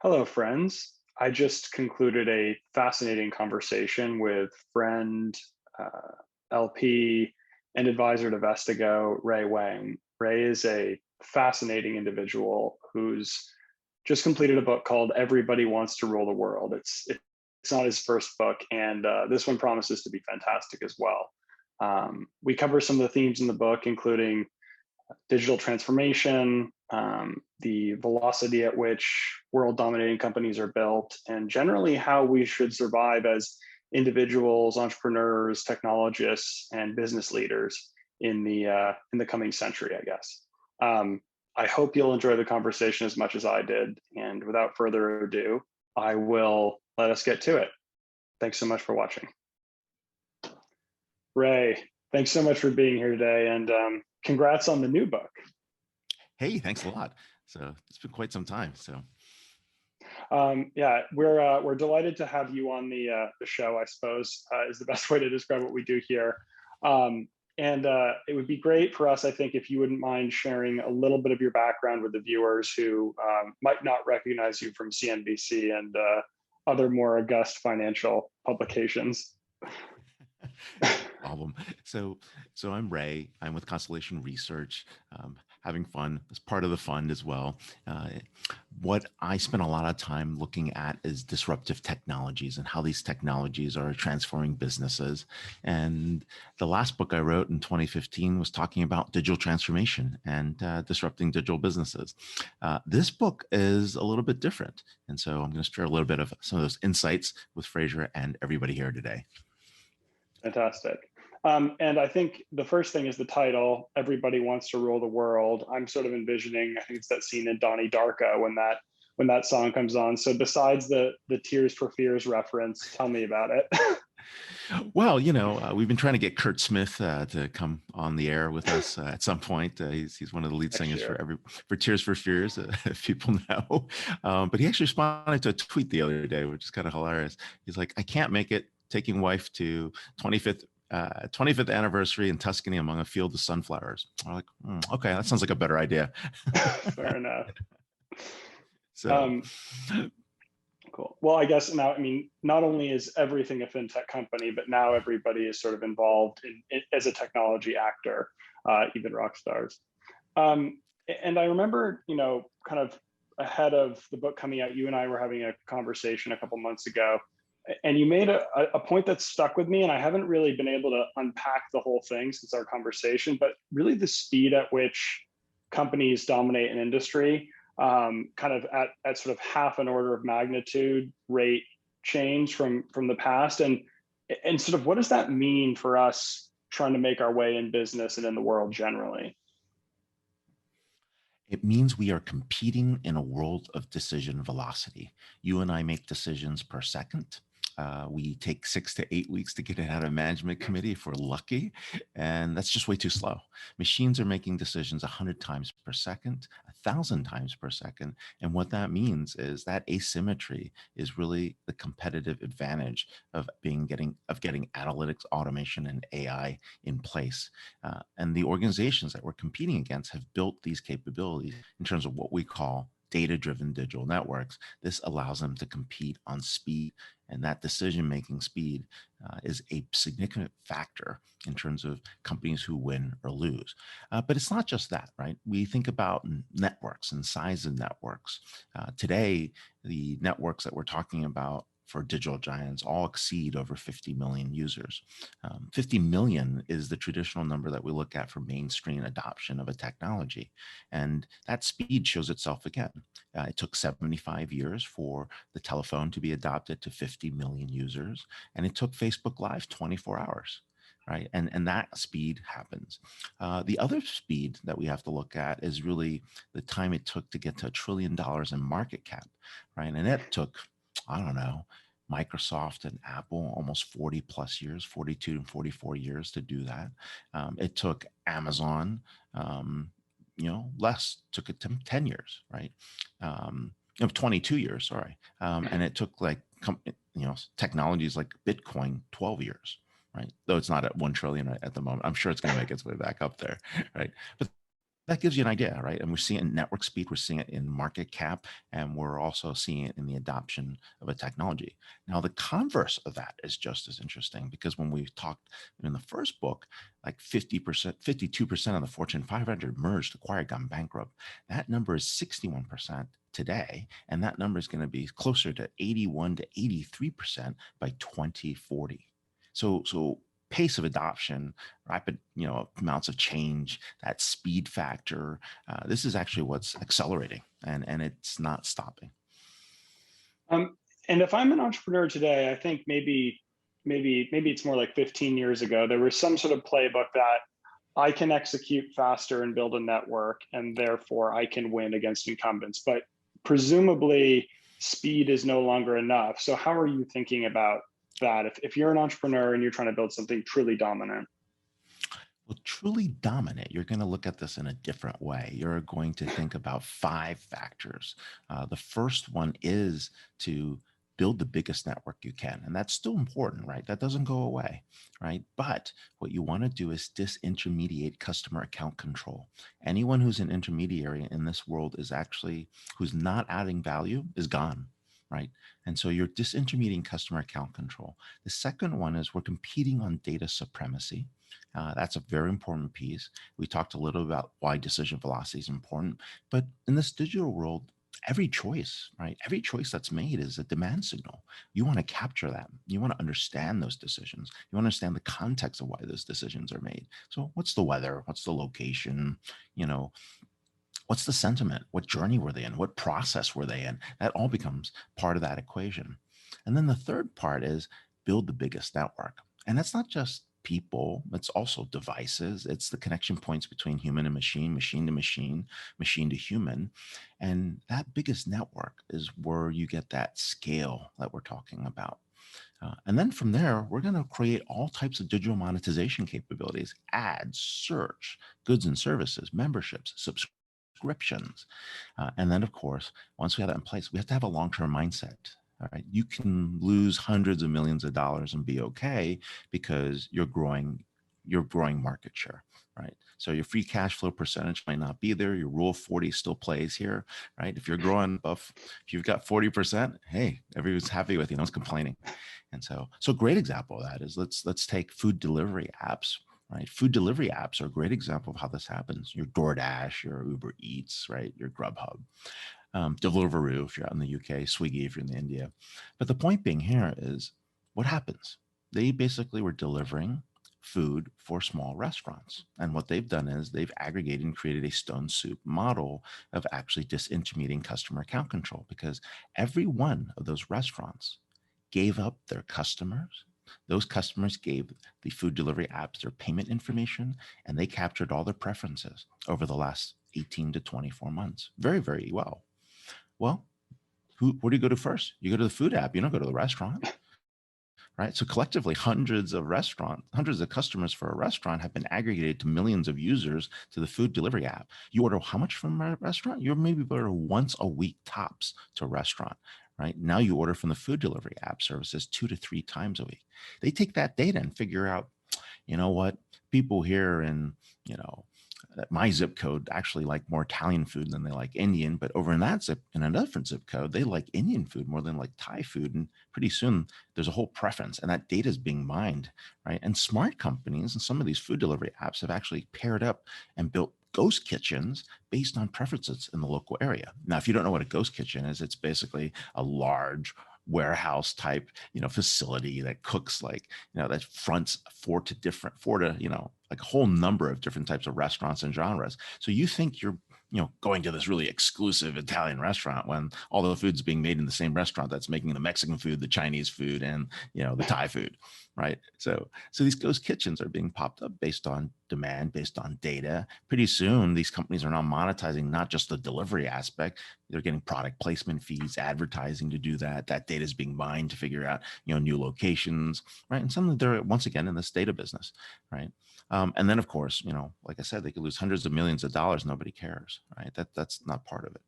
Hello, friends. I just concluded a fascinating conversation with friend, uh, LP, and advisor to Vestigo, Wang. Ray is a fascinating individual who's just completed a book called Everybody Wants to Rule the World. It's not his first book, and this one promises to be fantastic as well. We cover some of the themes in the book, including digital transformation, the velocity at which world dominating companies are built, and generally how we should survive as individuals, entrepreneurs, technologists, and business leaders in the coming century, I guess. I hope you'll enjoy the conversation as much as I did. And without further ado, I will let us get to it. Thanks so much for watching. Ray, thanks so much for being here today, and congrats on the new book. Hey, thanks a lot. So it's been quite some time. Yeah, we're delighted to have you on the show. I suppose is the best way to describe what we do here. And it would be great for us, I think, if you wouldn't mind sharing a little bit of your background with the viewers who might not recognize you from CNBC and other more august financial publications. Problem. So I'm Ray. I'm with Constellation Research, having fun as part of the fund as well. What I spend a lot of time looking at is disruptive technologies and how these technologies are transforming businesses. And the last book I wrote in 2015 was talking about digital transformation and disrupting digital businesses. This book is a little bit different. And so I'm going to share a little bit of some of those insights with Fraser and everybody here today. Fantastic. And I think the first thing is the title, Everybody Wants to Rule the World. I'm sort of envisioning, I think it's that scene in Donnie Darko when that song comes on. So besides the Tears for Fears reference, tell me about it. Well, we've been trying to get Kurt Smith to come on the air with us at some point. He's one of the lead singers for Tears for Fears, if people know. But he actually responded to a tweet the other day, which is kind of hilarious. He's like, "I can't make it. Taking wife to 25th anniversary in Tuscany among a field of sunflowers." I'm like, okay, that sounds like a better idea. Fair enough. So. Cool. Well, I guess now, I mean, not only is everything a fintech company, but now everybody is sort of involved in as a technology actor, even rock stars. And I remember, kind of ahead of the book coming out, you and I were having a conversation a couple months ago, and you made a point that stuck with me, and I haven't really been able to unpack the whole thing since our conversation, but really the speed at which companies dominate an industry, kind of at sort of half an order of magnitude rate change from the past, and sort of what does that mean for us trying to make our way in business and in the world generally? It means we are competing in a world of decision velocity. You and I make decisions per second. We take 6 to 8 weeks to get it out of management committee if we're lucky, and that's just way too slow. Machines are making decisions 100 times per second, 1,000 times per second, and what that means is that asymmetry is really the competitive advantage of getting analytics, automation, and AI in place. And the organizations that we're competing against have built these capabilities in terms of what we call data-driven digital networks. This allows them to compete on speed, and that decision-making speed is a significant factor in terms of companies who win or lose. But it's not just that, right? We think about networks and size of networks. Today, the networks that we're talking about for digital giants all exceed over 50 million users. 50 million is the traditional number that we look at for mainstream adoption of a technology. And that speed shows itself again. It took 75 years for the telephone to be adopted to 50 million users, and it took Facebook Live 24 hours. Right. And that speed happens. The other speed that we have to look at is really the time it took to get to $1 trillion in market cap. Right. And it took, I don't know, Microsoft and Apple almost 40 plus years, 42 and 44 years to do that. It took Amazon, took it 10 years, right? 22 years, sorry. And it took technologies like Bitcoin 12 years, right? Though it's not at 1 trillion at the moment. I'm sure it's going to make its way back up there, right? But That gives you an idea, right? And we're seeing it in network speed, we're seeing it in market cap, and we're also seeing it in the adoption of a technology. Now, the converse of that is just as interesting, because when we talked in the first book, like 50%, 52% of the Fortune 500 merged, acquired, gone bankrupt. That number is 61% today, and that number is going to be closer to 81 to 83% by 2040. So pace of adoption, rapid, amounts of change, that speed factor. This is actually what's accelerating, and it's not stopping. Um, and if I'm an entrepreneur today, I think maybe it's more like 15 years ago, there was some sort of playbook that I can execute faster and build a network, and therefore I can win against incumbents. But presumably, speed is no longer enough. So how are you thinking about that? If you're an entrepreneur and you're trying to build something truly dominant? Well, truly dominant, you're going to look at this in a different way. You're going to think about five factors. The first one is to build the biggest network you can. And that's still important, right? That doesn't go away, right? But what you want to do is disintermediate customer account control. Anyone who's an intermediary in this world is actually, who's not adding value, is gone. Right. And so you're disintermediating customer account control. The second one is we're competing on data supremacy. That's a very important piece. We talked a little about why decision velocity is important, but in this digital world, every choice, right? Every choice that's made is a demand signal. You want to capture that. You want to understand those decisions. You want to understand the context of why those decisions are made. So, what's the weather? What's the location? You know, what's the sentiment? What journey were they in? What process were they in? That all becomes part of that equation. And then the third part is build the biggest network. And that's not just people, it's also devices. It's the connection points between human and machine to machine to human. And that biggest network is where you get that scale that we're talking about. And then from there, we're going to create all types of digital monetization capabilities: ads, search, goods and services, memberships, subscriptions. And then, of course, once we have that in place, we have to have a long term mindset. All right. You can lose hundreds of millions of dollars and be okay because you're growing market share, right? So your free cash flow percentage might not be there. Your rule of 40 still plays here, right? If you're growing above, if you've got 40%, hey, everyone's happy with you, no one's complaining. And so great example of that is let's take food delivery apps, right? Food delivery apps are a great example of how this happens. Your DoorDash, your Uber Eats, right? Your Grubhub, Deliveroo if you're out in the UK, Swiggy if you're in India. But the point being here is what happens? They basically were delivering food for small restaurants. And what they've done is they've aggregated and created a stone soup model of actually disintermediating customer account control, because every one of those restaurants gave up their customers. Those customers gave the food delivery apps their payment information, and they captured all their preferences over the last 18 to 24 months very, very well. Well, where do you go to first? You go to the food app. You don't go to the restaurant, right? So collectively, hundreds of customers for a restaurant have been aggregated to millions of users to the food delivery app. You order how much from a restaurant? You maybe order once a week tops to a restaurant, right? Now you order from the food delivery app services 2 to 3 times a week. They take that data and figure out, you know what, people here in, you know, my zip code actually like more Italian food than they like Indian, but over in a different zip code, they like Indian food more than like Thai food. And pretty soon there's a whole preference, and that data is being mined, right? And smart companies and some of these food delivery apps have actually paired up and built ghost kitchens based on preferences in the local area. Now, if you don't know what a ghost kitchen is, it's basically a large warehouse type, facility that cooks like, that fronts four to, like a whole number of different types of restaurants and genres. So you think you're, going to this really exclusive Italian restaurant when all the food's being made in the same restaurant that's making the Mexican food, the Chinese food, and, the Thai food, right? So these ghost kitchens are being popped up based on demand, based on data. Pretty soon, these companies are now monetizing not just the delivery aspect. They're getting product placement fees, advertising to do that. That data is being mined to figure out, new locations, right? And some of they're once again in this data business, right? And then, of course, like I said, they could lose hundreds of millions of dollars. Nobody cares, right? That's not part of it,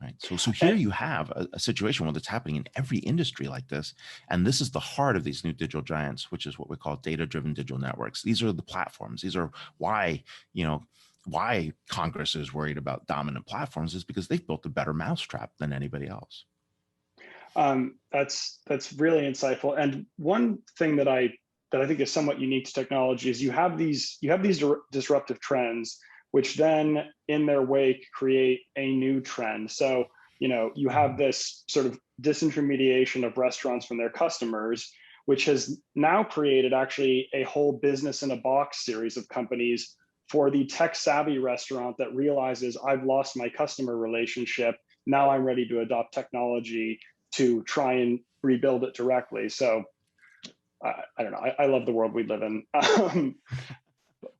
right? So here And you have a situation where that's happening in every industry like this, and this is the heart of these new digital giants, which is what we call data-driven digital networks. These are the platforms. These are why, you know, why Congress is worried about dominant platforms is because they've built a better mousetrap than anybody else. That's really insightful. And one thing that I think is somewhat unique to technology is you have these disruptive trends, which then in their wake create a new trend. So you have this sort of disintermediation of restaurants from their customers, which has now created actually a whole business in a box series of companies for the tech savvy restaurant that realizes I've lost my customer relationship. Now I'm ready to adopt technology to try and rebuild it directly. So I don't know. I love the world we live in.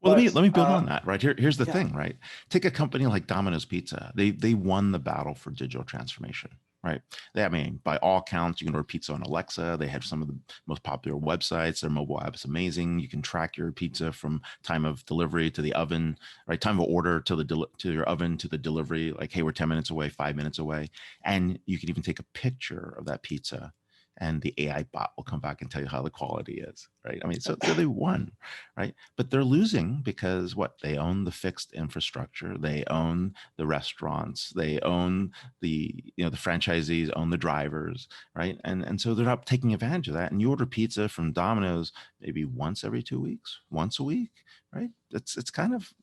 Well, But let me build on that. Right here's the yeah, thing. Right, take a company like Domino's Pizza. They won the battle for digital transformation. Right, I mean, by all counts, you can order pizza on Alexa. They have some of the most popular websites. Their mobile app is amazing. You can track your pizza from time of delivery to the oven, right? Time of order to to your oven to the delivery. Like, hey, we're 10 minutes away, 5 minutes away, and you can even take a picture of that pizza and the AI bot will come back and tell you how the quality is, right? I mean, so they won, right? But they're losing because what? They own the fixed infrastructure, they own the restaurants, they own the franchisees own the drivers, right? And so they're not taking advantage of that. And you order pizza from Domino's maybe once every 2 weeks, once a week, right? It's kind of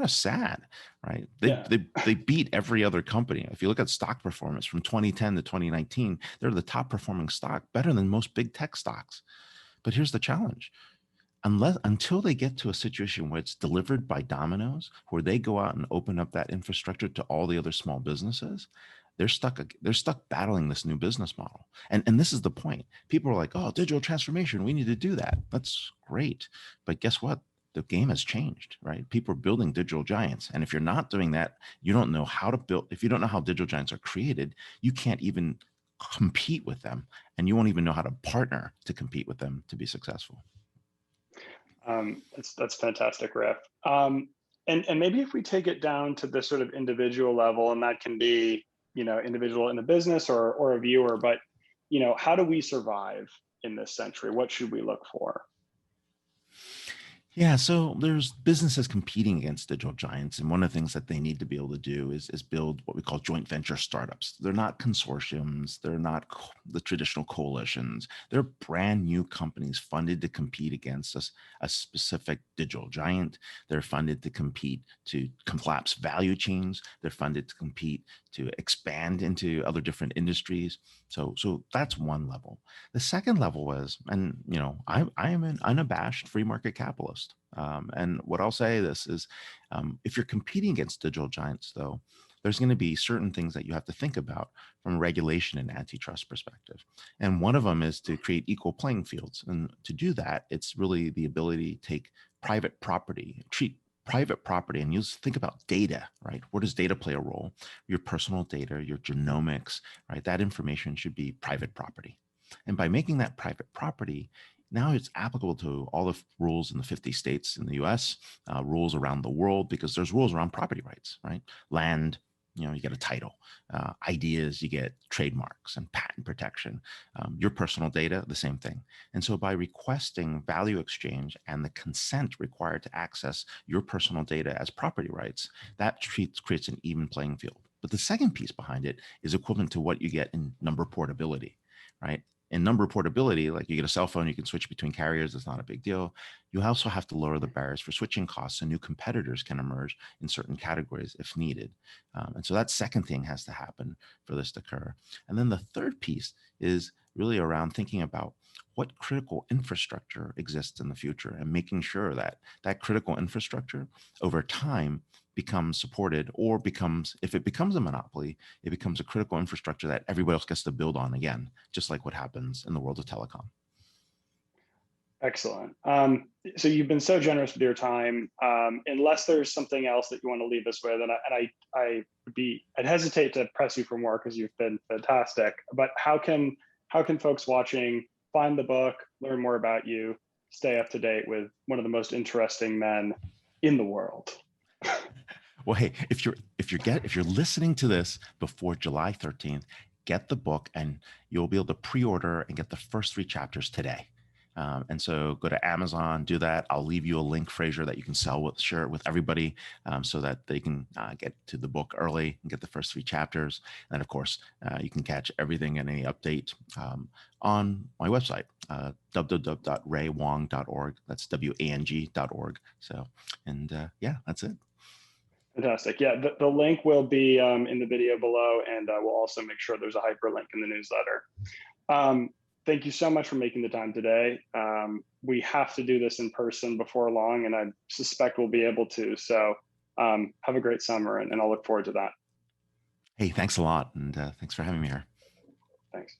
sad, right? yeah. They beat every other company. If you look at stock performance from 2010 to 2019, they're the top performing stock, better than most big tech stocks. But here's the challenge. Until they get to a situation where it's delivered by Domino's, where they go out and open up that infrastructure to all the other small businesses, they're stuck battling this new business model. And this is the point. People are like, oh, digital transformation, we need to do that. That's great. But guess what? The game has changed, right? People are building digital giants. And if you're not doing that, you don't know how to build. If you don't know how digital giants are created, you can't even compete with them. And you won't even know how to partner to compete with them to be successful. That's fantastic, Riff. And maybe if we take it down to the sort of individual level, and that can be individual in the business or a viewer, but how do we survive in this century? What should we look for? Yeah, so there's businesses competing against digital giants, and one of the things that they need to be able to do is build what we call joint venture startups. They're not consortiums, they're not the traditional coalitions. They're brand new companies funded to compete against a specific digital giant. They're funded to compete to collapse value chains. They're funded to compete to expand into other different industries. So that's one level. The second level was, and I am an unabashed free market capitalist. And what I'll say this is, if you're competing against digital giants, though, there's going to be certain things that you have to think about from a regulation and antitrust perspective. And one of them is to create equal playing fields. And to do that, it's really the ability to take private property, treat private property, and you think about data, right? Where does data play a role? Your personal data, your genomics, right? That information should be private property. And by making that private property, now it's applicable to all the rules in the 50 states in the US, rules around the world, because there's rules around property rights, right? Land, you get a title. Ideas, you get trademarks and patent protection. Your personal data, the same thing. And so by requesting value exchange and the consent required to access your personal data as property rights, that creates an even playing field. But the second piece behind it is equivalent to what you get in number portability, right? In number portability, like you get a cell phone, you can switch between carriers. It's not a big deal. You also have to lower the barriers for switching costs, and new competitors can emerge in certain categories if needed. And so that second thing has to happen for this to occur. And then the third piece is really around thinking about what critical infrastructure exists in the future and making sure that that critical infrastructure over time becomes supported, or becomes, if it becomes a monopoly, it becomes a critical infrastructure that everybody else gets to build on again, just like what happens in the world of telecom. Excellent. So you've been so generous with your time. Unless there's something else that you want to leave us with, I'd hesitate to press you for more because you've been fantastic. But how can folks watching find the book, learn more about you, stay up to date with one of the most interesting men in the world? Well, hey, if you're listening to this before July 13th, get the book and you'll be able to pre-order and get the first 3 chapters today. And so go to Amazon, do that. I'll leave you a link, Fraser, that you can share it with everybody, so that they can get to the book early and get the first 3 chapters. And of course, you can catch everything and any update on my website, www.raywang.org. That's WANG.org. So, and yeah, that's it. Fantastic. Yeah, the link will be in the video below, and we'll also make sure there's a hyperlink in the newsletter. Thank you so much for making the time today. We have to do this in person before long, and I suspect we'll be able to. So have a great summer, and I'll look forward to that. Hey, thanks a lot. And thanks for having me here. Thanks.